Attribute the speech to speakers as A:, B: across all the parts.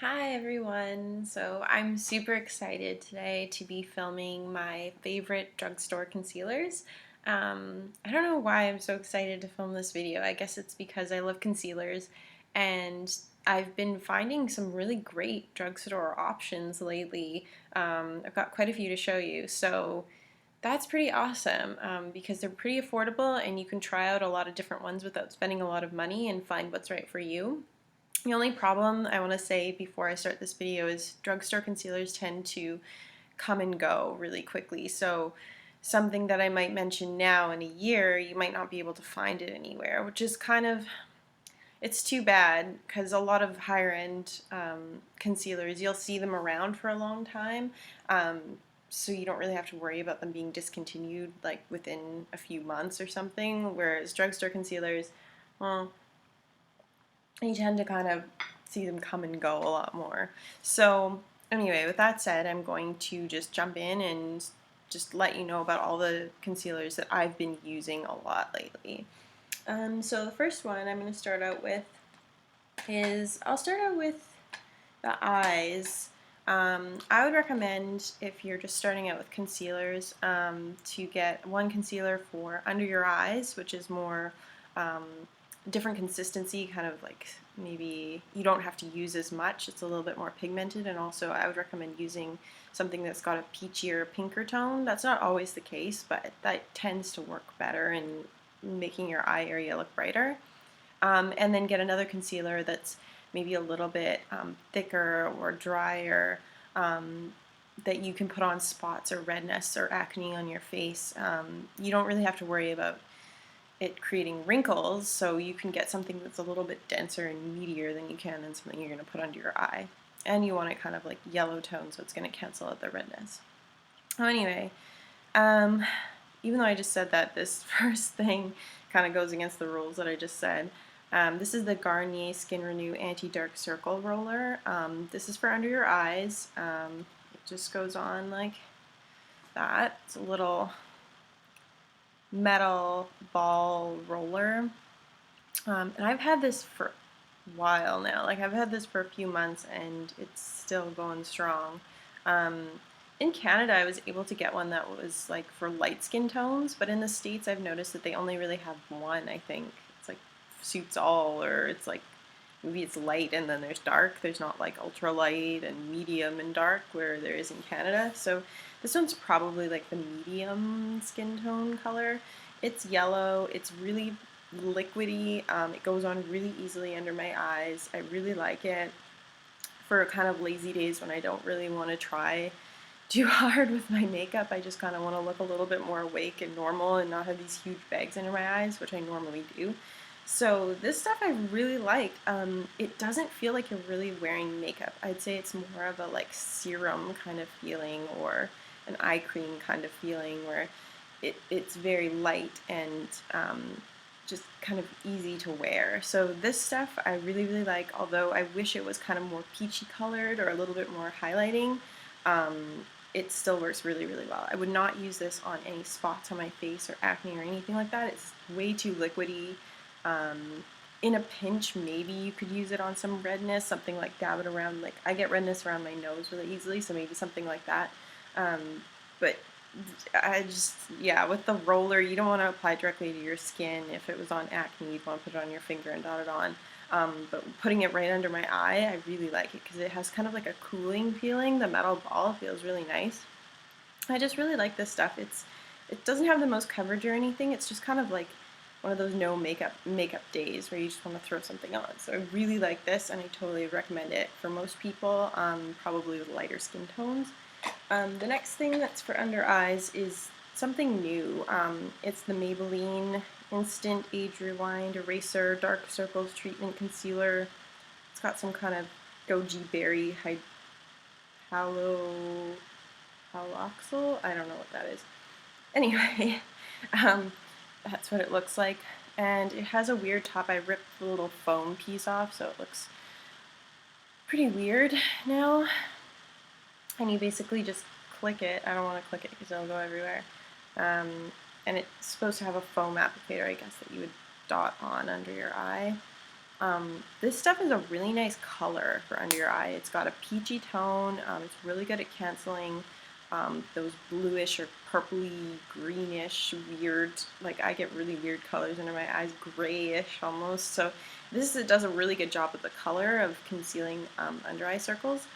A: Hi everyone! So I'm super excited today to be filming my favorite drugstore concealers. I don't know why I'm so excited to film this video. I guess it's because I love concealers and I've been finding some really great drugstore options lately. I've got quite a few to show you. So that's pretty awesome because they're pretty affordable and you can try out a lot of different ones without spending a lot of money and find what's right for you. The only problem I want to say before I start this video is drugstore concealers tend to come and go really quickly. So something that I might mention now in a year, you might not be able to find it anywhere, which is it's too bad because a lot of higher end concealers, you'll see them around for a long time. Um, so you don't really have to worry about them being discontinued like within a few months or something, whereas drugstore concealers, well, you tend to kind of see them come and go a lot more. So anyway, with that said, I'm going to just jump in and just let you know about all the concealers that I've been using a lot lately. So the first one I'm going to start out with I'll start out with the eyes. I would recommend, if you're just starting out with concealers, to get one concealer for under your eyes, which is more um, different consistency, kind of like maybe you don't have to use as much. It's a little bit more pigmented, and also I would recommend using something that's got a peachier, pinker tone. That's not always the case, but that tends to work better in making your eye area look brighter. And then get another concealer that's maybe a little bit thicker or drier, that you can put on spots or redness or acne on your face. You don't really have to worry about it creating wrinkles, so you can get something that's a little bit denser and meatier than you can in something you're going to put under your eye. And you want it kind of like yellow tone, so it's going to cancel out the redness. So anyway, um, even though I just said that, this first thing kind of goes against the rules that I just said. This is the Garnier Skin Renew Anti-Dark Circle Roller. This is for under your eyes. It just goes on like that. It's a little metal ball roller. And I've had this for a while now. Like, I've had this for a few months and it's still going strong. Um, in Canada, I was able to get one that was like for light skin tones, but in the States, I've noticed that they only really have one, I think. It's like suits all, or it's like maybe it's light and then there's dark. There's not like ultra light and medium and dark where there is in Canada. So this one's probably like the medium skin tone color. It's yellow. It's really liquidy. It goes on really easily under my eyes. I really like it for kind of lazy days when I don't really want to try too hard with my makeup. I just kind of want to look a little bit more awake and normal and not have these huge bags under my eyes, which I normally do. So this stuff I really like. It doesn't feel like you're really wearing makeup. I'd say it's more of a like serum kind of feeling or an eye cream kind of feeling where it's very light and just kind of easy to wear. So this stuff I really, really like, although I wish it was kind of more peachy colored or a little bit more highlighting. It still works really, really well. I would not use this on any spots on my face or acne or anything like that. It's way too liquidy. In a pinch, maybe you could use it on some redness, something like dab it around. Like, I get redness around my nose really easily, so maybe something like that. But I just, yeah, with the roller, you don't want to apply directly to your skin. If it was on acne, you'd want to put it on your finger and dot it on. But putting it right under my eye, I really like it because it has kind of like a cooling feeling. The metal ball feels really nice. I just really like this stuff. It doesn't have the most coverage or anything. It's just kind of like one of those no makeup days where you just want to throw something on. So I really like this, and I totally recommend it for most people, probably with lighter skin tones. The next thing that's for under eyes is something new. It's the Maybelline Instant Age Rewind Eraser Dark Circles Treatment Concealer. It's got some kind of goji berry haloxyl. I don't know what that is. Anyway, that's what it looks like. And it has a weird top. I ripped the little foam piece off, so it looks pretty weird now. And you basically just click it. I don't want to click it because it'll go everywhere. And it's supposed to have a foam applicator, I guess, that you would dot on under your eye. This stuff is a really nice color for under your eye. It's got a peachy tone. It's really good at canceling those bluish or purpley, greenish, weird, like I get really weird colors under my eyes, grayish almost. So it does a really good job with the color of concealing under eye circles.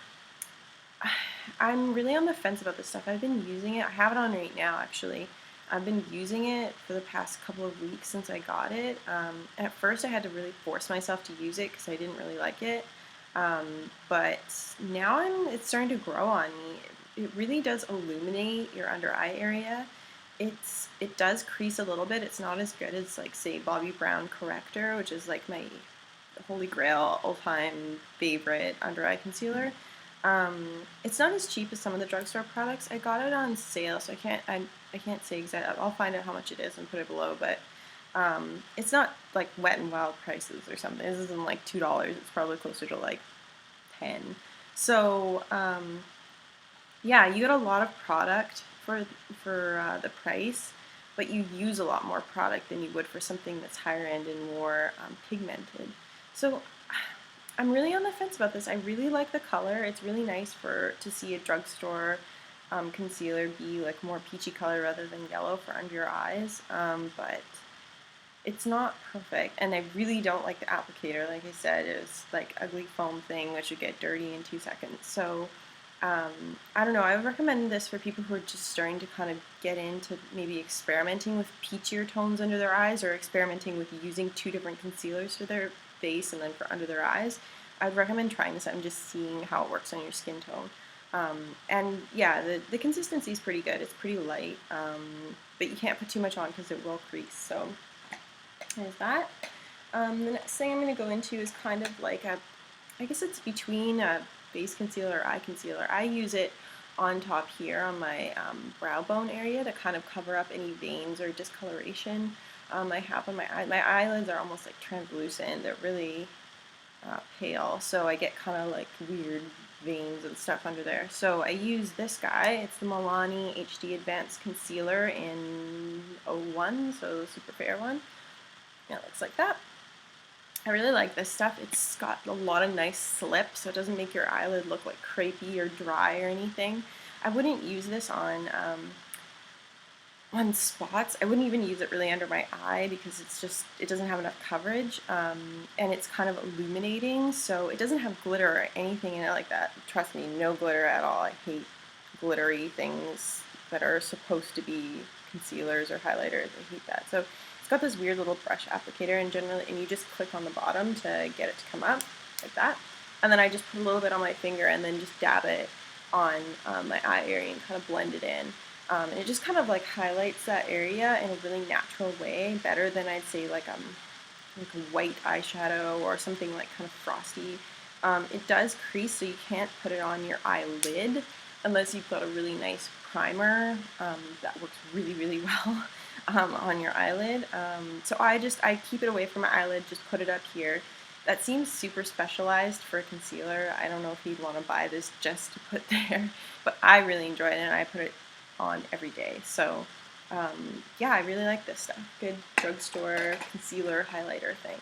A: I'm really on the fence about this stuff. I've been using it. I have it on right now, actually. I've been using it for the past couple of weeks since I got it. At first, I had to really force myself to use it because I didn't really like it. But now it's starting to grow on me. It really does illuminate your under eye area. It does crease a little bit. It's not as good as, like, say, Bobbi Brown Corrector, which is like my holy grail all-time favorite under eye concealer. It's not as cheap as some of the drugstore products. I got it on sale, so I can't say exactly. I'll find out how much it is and put it below, but it's not like Wet n Wild prices or something. This isn't like $2. It's probably closer to like 10. So yeah, you get a lot of product for the price, but you use a lot more product than you would for something that's higher end and more pigmented. So I'm really on the fence about this. I really like the color. It's really nice to see a drugstore concealer be like more peachy color rather than yellow for under your eyes, but it's not perfect, and I really don't like the applicator. Like I said, it was like ugly foam thing which would get dirty in 2 seconds. So I don't know, I would recommend this for people who are just starting to kind of get into maybe experimenting with peachier tones under their eyes, or experimenting with using 2 different concealers for their face and then for under their eyes. I'd recommend trying this out and just seeing how it works on your skin tone. And yeah, the consistency is pretty good. It's pretty light, but you can't put too much on because it will crease. So there's that. The next thing I'm going to go into is kind of like I guess it's between a base concealer or eye concealer. I use it on top here on my brow bone area to kind of cover up any veins or discoloration I have on my eye. My eyelids are almost like translucent. They're really pale, so I get kind of like weird veins and stuff under there. So I use this guy. It's the Milani HD Advanced Concealer in 01, so the super fair one. Yeah, it looks like that. I really like this stuff. It's got a lot of nice slip, so it doesn't make your eyelid look like crepey or dry or anything. I wouldn't use this on spots. I wouldn't even use it really under my eye because it doesn't have enough coverage, and it's kind of illuminating, so it doesn't have glitter or anything in it like that. Trust me, no glitter at all. I hate glittery things that are supposed to be concealers or highlighters. I hate that. So it's got this weird little brush applicator, and you just click on the bottom to get it to come up like that, and then I just put a little bit on my finger and then just dab it on my eye area and kind of blend it in. And it just kind of like highlights that area in a really natural way, better than I'd say like a white eyeshadow or something like kind of frosty. It does crease, so you can't put it on your eyelid unless you've got a really nice primer that works really, really well on your eyelid. So I keep it away from my eyelid, just put it up here. That seems super specialized for a concealer. I don't know if you'd want to buy this just to put there, but I really enjoy it, and I put it on every day. So yeah, I really like this stuff. Good drugstore concealer highlighter thing.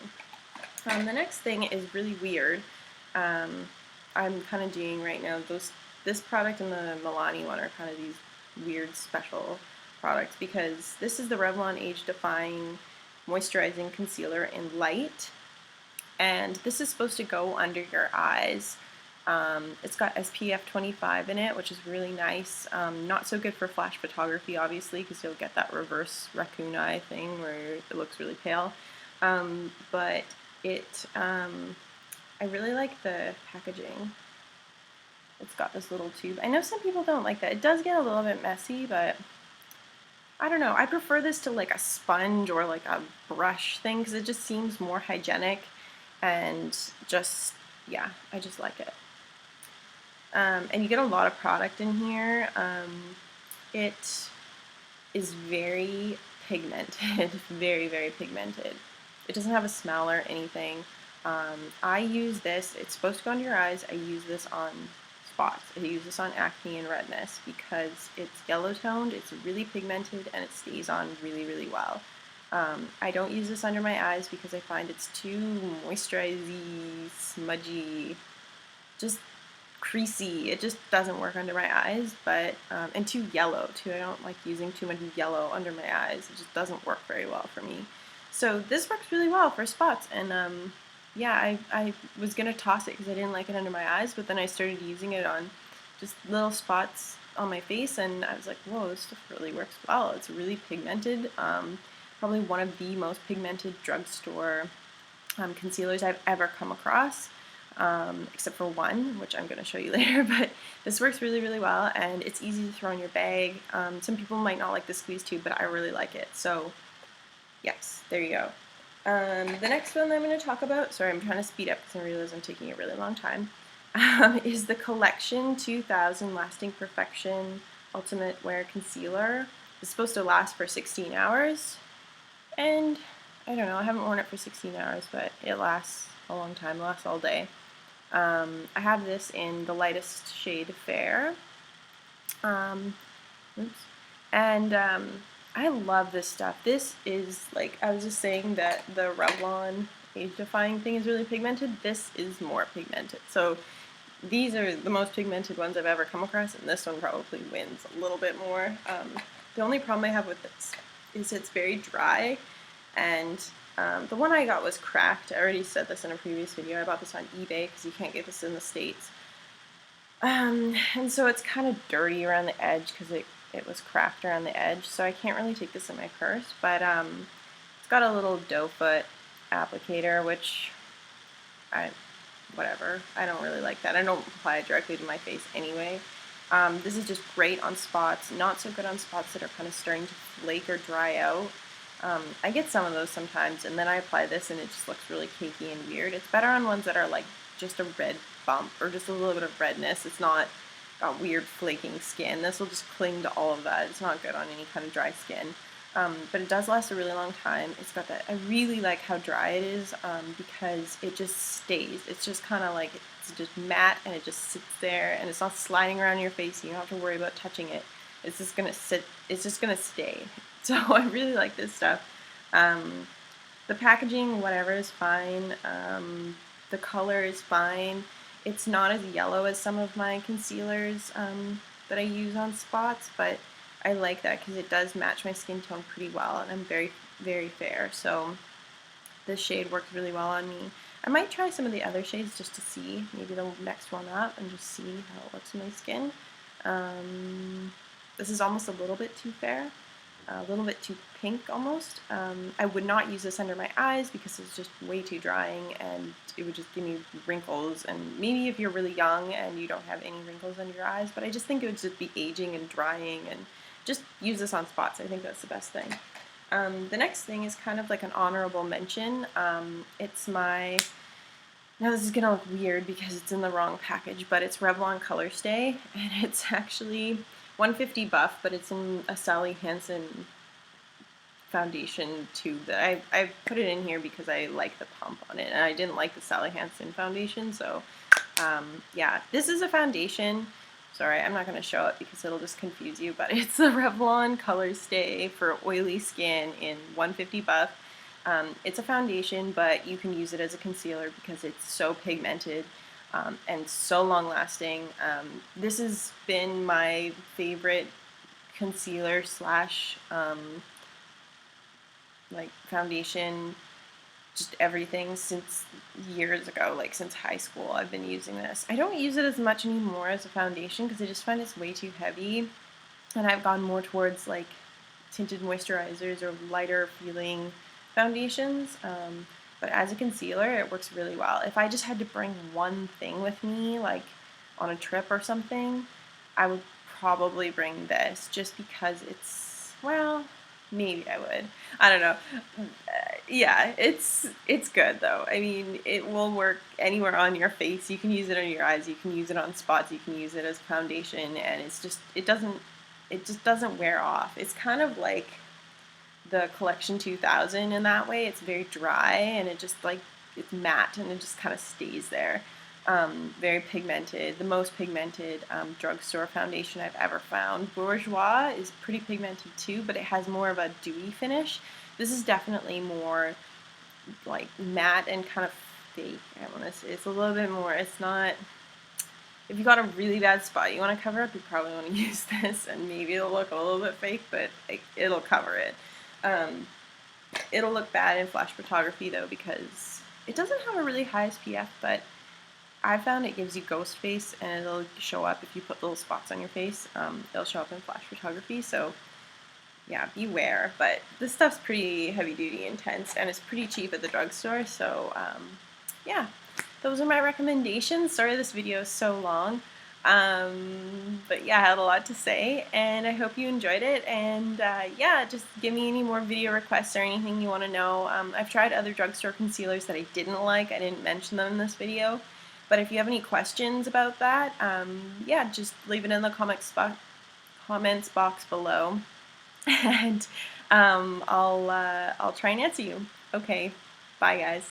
A: The next thing is really weird. I'm kind of doing right now, this product and the Milani one are kind of these weird special products, because this is the Revlon Age Defying Moisturizing Concealer in Light, and this is supposed to go under your eyes. It's got SPF 25 in it, which is really nice. Not so good for flash photography, obviously, because you'll get that reverse raccoon eye thing where it looks really pale. But I really like the packaging. It's got this little tube. I know some people don't like that. It does get a little bit messy, but I don't know. I prefer this to like a sponge or like a brush thing, because it just seems more hygienic, and just, yeah, I just like it. And you get a lot of product in here. It is very pigmented, very, very pigmented. It doesn't have a smell or anything. I use this, it's supposed to go under your eyes. I use this on spots. I use this on acne and redness because it's yellow toned, it's really pigmented, and it stays on really, really well. I don't use this under my eyes because I find it's too moisturizing, smudgy, just creasy. It just doesn't work under my eyes, but and too yellow too. I don't like using too much yellow under my eyes. It just doesn't work very well for me. So this works really well for spots, and yeah, I was gonna toss it because I didn't like it under my eyes, but then I started using it on just little spots on my face, and I was like, whoa, this stuff really works well. It's really pigmented. Probably one of the most pigmented drugstore concealers I've ever come across, except for one, which I'm going to show you later, but this works really, really well, and it's easy to throw in your bag. Some people might not like the squeeze tube, but I really like it, so yes, there you go. The next one that I'm going to talk about, sorry, I'm trying to speed up because I realize I'm taking a really long time, is the Collection 2000 Lasting Perfection Ultimate Wear Concealer. It's supposed to last for 16 hours, and I don't know, I haven't worn it for 16 hours, but it lasts a long time, it lasts all day. I have this in the lightest shade Fair, and I love this stuff. This is, like, I was just saying that the Revlon Age Defying thing is really pigmented. This is more pigmented. So these are the most pigmented ones I've ever come across, and this one probably wins a little bit more. The only problem I have with this is it's very dry, and the one I got was cracked. I already said this in a previous video. I bought this on eBay because you can't get this in the States. And so it's kind of dirty around the edge because it was cracked around the edge, so I can't really take this in my purse, but it's got a little doe foot applicator, which whatever, I don't really like that. I don't apply it directly to my face anyway. This is just great on spots, not so good on spots that are kind of starting to flake or dry out. I get some of those sometimes, and then I apply this and it just looks really cakey and weird. It's better on ones that are like just a red bump or just a little bit of redness. It's not got weird flaking skin. This will just cling to all of that. It's not good on any kind of dry skin. But it does last a really long time. It's got that, I really like how dry it is because it just stays. It's just kind of like, it's just matte and it just sits there and it's not sliding around your face. You don't have to worry about touching it. It's just going to sit, it's just going to stay. So I really like this stuff. The packaging, whatever, is fine. The color is fine. It's not as yellow as some of my concealers that I use on spots, but I like that because it does match my skin tone pretty well, and I'm very, very fair, so this shade works really well on me. I might try some of the other shades just to see, maybe the next one up, and just see how it looks on my skin. This is almost a little bit too fair, a little bit too pink almost. I would not use this under my eyes because it's just way too drying and it would just give me wrinkles, and maybe if you're really young and you don't have any wrinkles under your eyes, but I just think it would just be aging and drying, and just use this on spots. I think that's the best thing. The next thing is kind of like an honorable mention. It's my, now this is gonna look weird because it's in the wrong package, but it's Revlon ColorStay, and it's actually 150 buff, but it's in a Sally Hansen foundation tube that I put it in here because I like the pump on it, and I didn't like the Sally Hansen foundation, so yeah, this is a foundation. Sorry, I'm not going to show it because it'll just confuse you, but it's the Revlon ColorStay for oily skin in 150 buff. It's a foundation, but you can use it as a concealer because it's so pigmented and so long lasting. This has been my favorite concealer slash like foundation, just everything since years ago, like since high school I've been using this. I don't use it as much anymore as a foundation because I just find it's way too heavy, and I've gone more towards like tinted moisturizers or lighter feeling foundations. But as a concealer, it works really well. If I just had to bring one thing with me, like on a trip or something, I would probably bring this just because it's, well, maybe I would. I don't know. Yeah, it's good though. I mean, it will work anywhere on your face. You can use it on your eyes. You can use it on spots. You can use it as foundation, and it's just it just doesn't wear off. It's kind of like the Collection 2000 in that way. It's very dry and it just like it's matte and it just kind of stays there. Very pigmented, the most pigmented drugstore foundation I've ever found. Bourjois is pretty pigmented too, but it has more of a dewy finish. This is definitely more like matte and kind of fake. I want to say it's a little bit more. It's not. If you got a really bad spot you want to cover up, you probably want to use this, and maybe it'll look a little bit fake, but like, it'll cover it. Um, it'll look bad in flash photography though because it doesn't have a really high SPF, but I found it gives you ghost face, and it'll show up if you put little spots on your face. It'll show up in flash photography, so yeah, beware. But this stuff's pretty heavy duty intense, and it's pretty cheap at the drugstore, so yeah, those are my recommendations. Sorry this video is so long, but yeah, I had a lot to say, and I hope you enjoyed it. And yeah, just give me any more video requests or anything you want to know. I've tried other drugstore concealers that I didn't like. I didn't mention them in this video, but if you have any questions about that, yeah, just leave it in the comments box below, and I'll try and answer you. Okay, bye guys.